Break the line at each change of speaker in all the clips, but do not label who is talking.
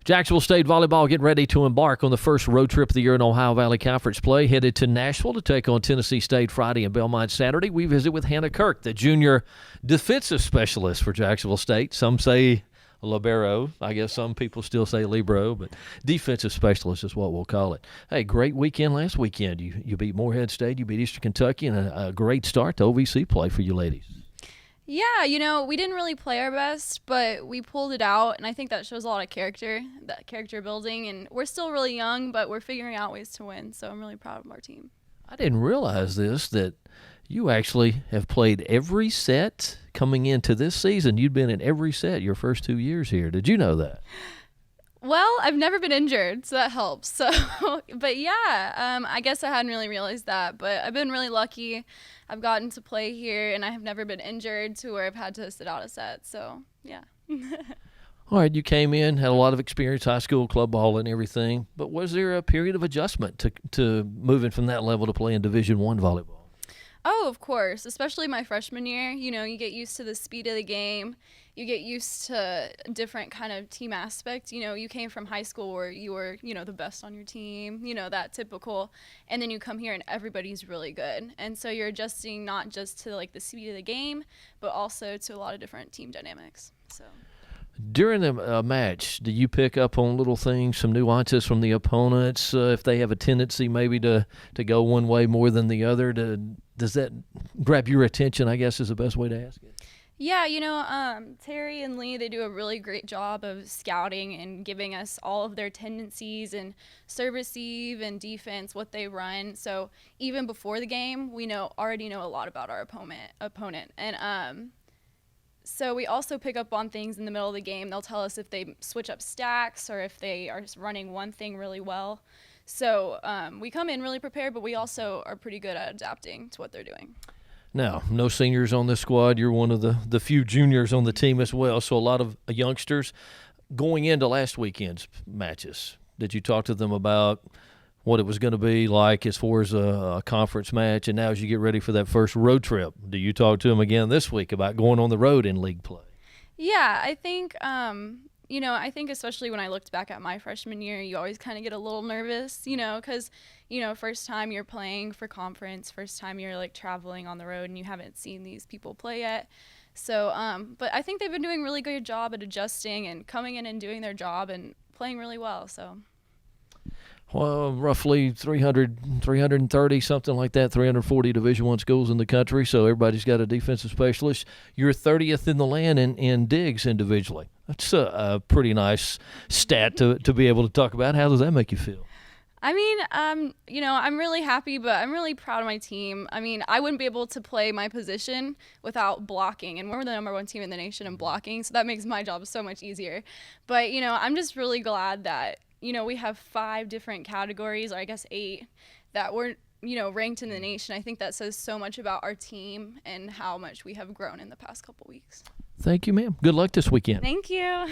Jacksonville State Volleyball getting ready to embark on the first road trip of the year in Ohio Valley Conference play, headed to Nashville to take on Tennessee State Friday and Belmont Saturday. We visit with Hannah Kirk, the junior defensive specialist for Jacksonville State. Some say libero. I guess some people still say libero, but defensive specialist is what we'll call it. Hey, great weekend last weekend. You beat Morehead State, you beat Eastern Kentucky, and a great start to OVC play for you ladies.
Yeah, we didn't really play our best, but we pulled it out, and I think that shows a lot of character, that character building, and we're still really young, but we're figuring out ways to win, so I'm really proud of our team.
I didn't realize that you actually have played every set coming into this season. You'd been in every set your first 2 years here. Did you know that?
Well, I've never been injured, so that helps. But yeah, I guess I hadn't really realized that, but I've been really lucky. I've gotten to play here, and I have never been injured to where I've had to sit out a set, so yeah.
All right, you came in, had a lot of experience, high school, club ball, and everything, but was there a period of adjustment to moving from that level to playing Division I volleyball?
Oh, of course, especially my freshman year. You get used to the speed of the game. You get used to different kind of team aspect. You came from high school where you were, the best on your team, that typical. And then you come here and everybody's really good. And so you're adjusting not just to like the speed of the game, but also to a lot of different team dynamics. So
during the match, do you pick up on little things, some nuances from the opponents, if they have a tendency maybe to go one way more than the other? Does that grab your attention, I guess is the best way to ask it?
Yeah, Terry and Lee, they do a really great job of scouting and giving us all of their tendencies and serve receive and defense, what they run. So even before the game, we already know a lot about our opponent. And so we also pick up on things in the middle of the game. They'll tell us if they switch up stacks or if they are running one thing really well. So we come in really prepared, but we also are pretty good at adapting to what they're doing.
Now, no seniors on this squad. You're one of the few juniors on the team as well, so a lot of youngsters. Going into last weekend's matches, did you talk to them about what it was going to be like as far as a conference match, and now as you get ready for that first road trip, do you talk to them again this week about going on the road in league play?
Yeah, I think I think especially when I looked back at my freshman year, you always kind of get a little nervous, because, first time you're playing for conference, first time you're like traveling on the road and you haven't seen these people play yet. So, but I think they've been doing a really good job at adjusting and coming in and doing their job and playing really well, so.
Well, roughly 330, something like that, 340 Division I schools in the country, so everybody's got a defensive specialist. You're 30th in the land in digs individually. That's a pretty nice stat to be able to talk about. How does that make you feel?
I mean, I'm really happy, but I'm really proud of my team. I mean, I wouldn't be able to play my position without blocking, and we're the number one team in the nation in blocking, so that makes my job so much easier. But, I'm just really glad that, we have 5 different categories, or I guess 8, that we're, ranked in the nation. I think that says so much about our team and how much we have grown in the past couple weeks.
Thank you, ma'am. Good luck this weekend.
Thank you.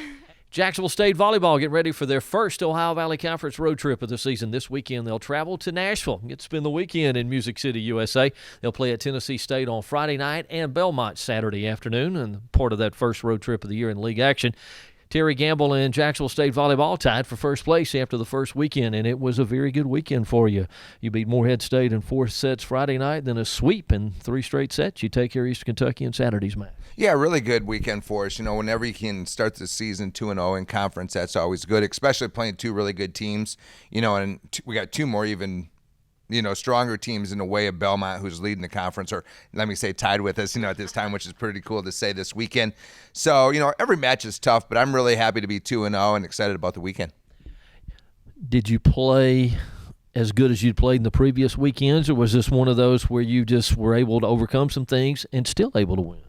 Jacksonville State Volleyball getting ready for their first Ohio Valley Conference road trip of the season. This weekend they'll travel to Nashville, get to spend the weekend in Music City, USA. They'll play at Tennessee State on Friday night and Belmont Saturday afternoon, and part of that first road trip of the year in league action. Terry Gamble and Jacksonville State Volleyball tied for first place after the first weekend, and it was a very good weekend for you. You beat Morehead State in 4 sets Friday night, then a sweep in 3 straight sets. You take care of Eastern Kentucky in Saturday's match.
Yeah, really good weekend for us. Whenever you can start the season 2-0 in conference, that's always good, especially playing 2 really good teams. And we got 2 more even stronger teams in the way of Belmont, who's leading the conference, or let me say tied with us, at this time, which is pretty cool to say this weekend. So, every match is tough, but I'm really happy to be 2-0 and excited about the weekend.
Did you play as good as you'd played in the previous weekends, or was this one of those where you just were able to overcome some things and still able to win?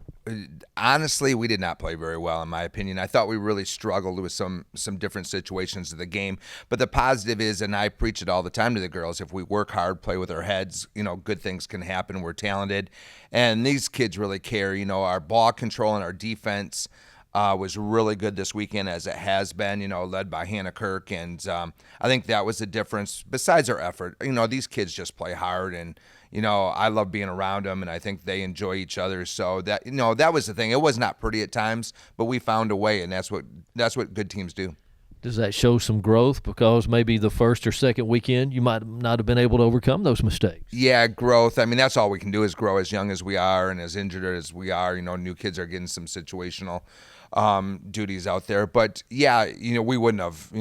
Honestly, we did not play very well, in my opinion. I thought we really struggled with some different situations of the game. But the positive is, and I preach it all the time to the girls, if we work hard, play with our heads, good things can happen. We're talented. And these kids really care. Our ball control and our defense was really good this weekend, as it has been, led by Hannah Kirk. And I think that was the difference. Besides our effort, these kids just play hard, and I love being around them, and I think they enjoy each other. So that was the thing. It was not pretty at times, but we found a way, and that's what good teams do.
Does that show some growth because maybe the first or second weekend you might not have been able to overcome those mistakes?
Yeah, growth. I mean, that's all we can do is grow as young as we are and as injured as we are. New kids are getting some situational duties out there. But, yeah, we wouldn't have,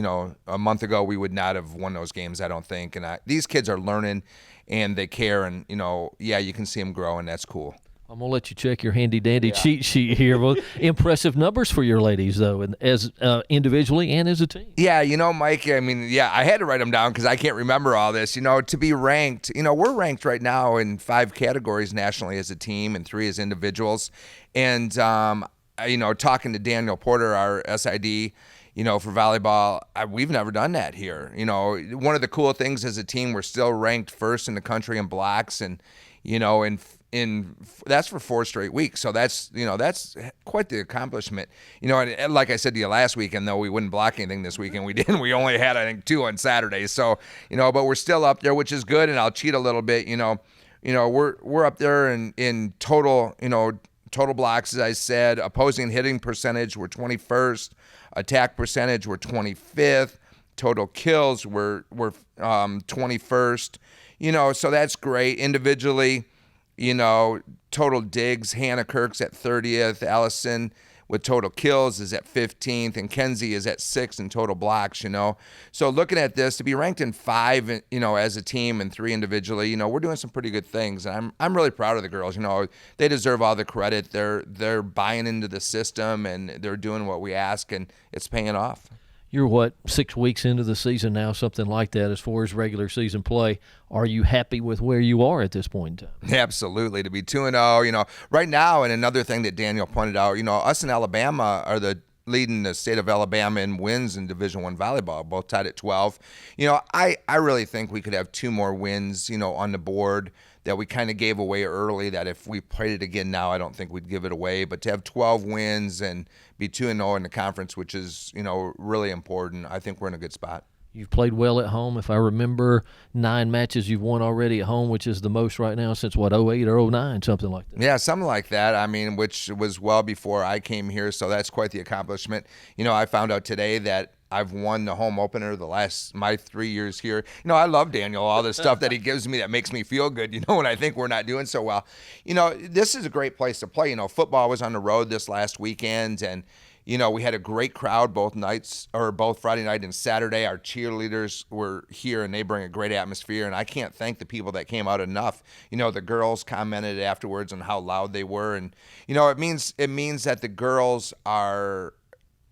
a month ago we would not have won those games, I don't think. And these kids are learning and they care. And, yeah, you can see them grow, and that's cool.
I'm going to let you check your handy-dandy cheat sheet here. Well, impressive numbers for your ladies, though, and as individually and as a team.
Yeah, Mike, I mean, yeah, I had to write them down because I can't remember all this. To be ranked, we're ranked right now in 5 categories nationally as a team and 3 as individuals. And, talking to Daniel Porter, our SID, for volleyball, we've never done that here. One of the cool things as a team, we're still ranked first in the country in blocks and, in that's for 4 straight weeks. So that's quite the accomplishment. And like I said to you last weekend, though, we wouldn't block anything this weekend. We didn't. We only had, I think, 2 on Saturday. So, but we're still up there, which is good. And I'll cheat a little bit. We're up there in total, total blocks, as I said. Opposing hitting percentage, we're 21st. Attack percentage, we're 25th. Total kills, we're 21st. So that's great. Individually, total digs, Hannah Kirk's at 30th. Allison with total kills is at 15th, and Kenzie is at 6th in total blocks, So looking at this, to be ranked in 5, as a team and 3 individually, we're doing some pretty good things. And I'm really proud of the girls. They deserve all the credit. They're buying into the system, and they're doing what we ask, and it's paying off.
You're 6 weeks into the season now, something like that, as far as regular season play. Are you happy with where you are at this point in time?
Absolutely. To be 2-0, right now, and another thing that Daniel pointed out, us in Alabama are leading the state of Alabama in wins in Division I volleyball, both tied at 12. I really think we could have 2 more wins, on the board that we kind of gave away early, that if we played it again now, I don't think we'd give it away. But to have 12 wins and be 2-0 in the conference, which is, really important, I think we're in a good spot.
You've played well at home. If I remember, 9 matches you've won already at home, which is the most right now since, 08 or 09, something like that.
Yeah, something like that. I mean, which was well before I came here, so that's quite the accomplishment. I found out today that I've won the home opener my 3 years here. I love Daniel, all the stuff that he gives me that makes me feel good, when I think we're not doing so well. This is a great place to play. Football was on the road this last weekend, and, we had a great crowd both Friday night and Saturday. Our cheerleaders were here, and they bring a great atmosphere, and I can't thank the people that came out enough. The girls commented afterwards on how loud they were, and, it means that the girls are –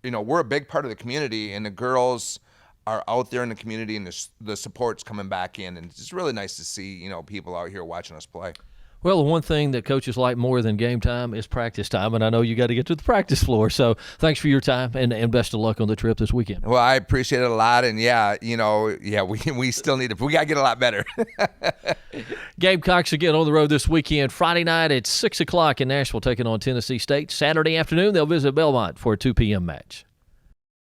we're a big part of the community, and the girls are out there in the community, and the support's coming back in, and it's really nice to see, people out here watching us play.
Well, the one thing that coaches like more than game time is practice time, and I know you got to get to the practice floor. So thanks for your time, and best of luck on the trip this weekend.
Well, I appreciate it a lot, and we still need to. We got to get a lot better.
Gamecocks again on the road this weekend. Friday night at 6 o'clock in Nashville, taking on Tennessee State. Saturday afternoon, they'll visit Belmont for a 2 p.m. match.